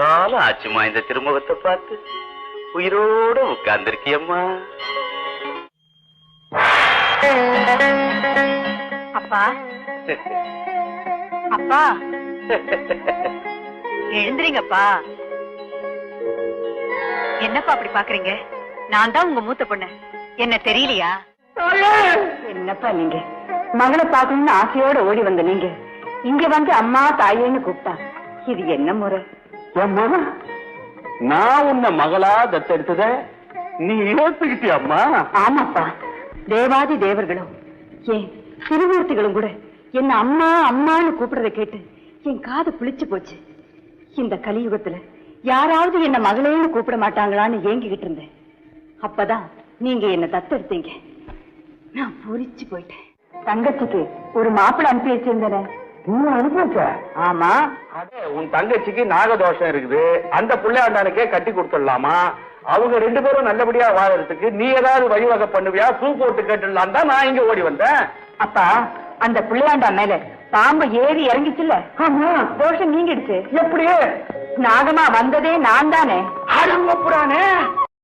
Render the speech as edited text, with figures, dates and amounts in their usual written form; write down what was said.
காலம் ஆச்சுமா இந்த திருமுகத்தை பார்த்து. உயிரோட உட்கார்ந்திருக்கியம்மா. அப்பா அப்பா எழுந்துறீங்கப்பா. என்னப்பா அப்படி பாக்குறீங்க? நான் தான் உங்க மூத்த பொண்ணு, என்ன தெரியலையா? என்னப்பா நீங்க மகளை பாக்கணும்னு ஆசையோட ஓடி வந்த நீங்க இங்க வந்து அம்மா தாயேன்னு கூப்பிட்டா இது என்ன முறை? நான் உன்னை மகளா தத்தெடுத்தத நீ யோசிக்கிட்டியம்மா? ஆமாப்பா, தேவாதி தேவர்களும் ஏன் திருமூர்த்திகளும் கூட என்ன அம்மா அம்மான்னு கூப்பிடுறத கேட்டு என் காது புளிச்சு போச்சு. இந்த கலியுகத்துல யாராவது என்ன மகளேன்னு கூப்பிட மாட்டாங்களான்னு ஏங்கிக்கிட்டு இருந்தேன். அப்பதான் நீங்க என்ன தத்தெடுத்தீங்க. நான் பூரிச்சு போயிட்டேன். தங்கச்சிக்கு ஒரு மாப்பிள்ளை அனுப்பி வச்சிருந்தேன். அனுப்பிச்ச? ஆமா. உன் தங்கச்சிக்கு நாகதோஷம் இருக்குது, அந்த பிள்ளையாண்டானுக்கே கட்டி கொடுத்துடலாமா? அவங்க 2 பேரும் நல்லபடியா வாழறதுக்கு நீ ஏதாவது வழிவகை பண்ணுவியா? பூ போட்டு கேட்டுடலாம் தான் நான் இங்க ஓடி வந்தேன். அப்பா, அந்த பிள்ளையாண்டா மேல பாம்பு ஏறி இறங்கிச்சுல்ல, தோஷம் நீங்கிடுச்சு. எப்படி? நாகமா வந்ததே நான் தானே. அடங்கப்புறானே.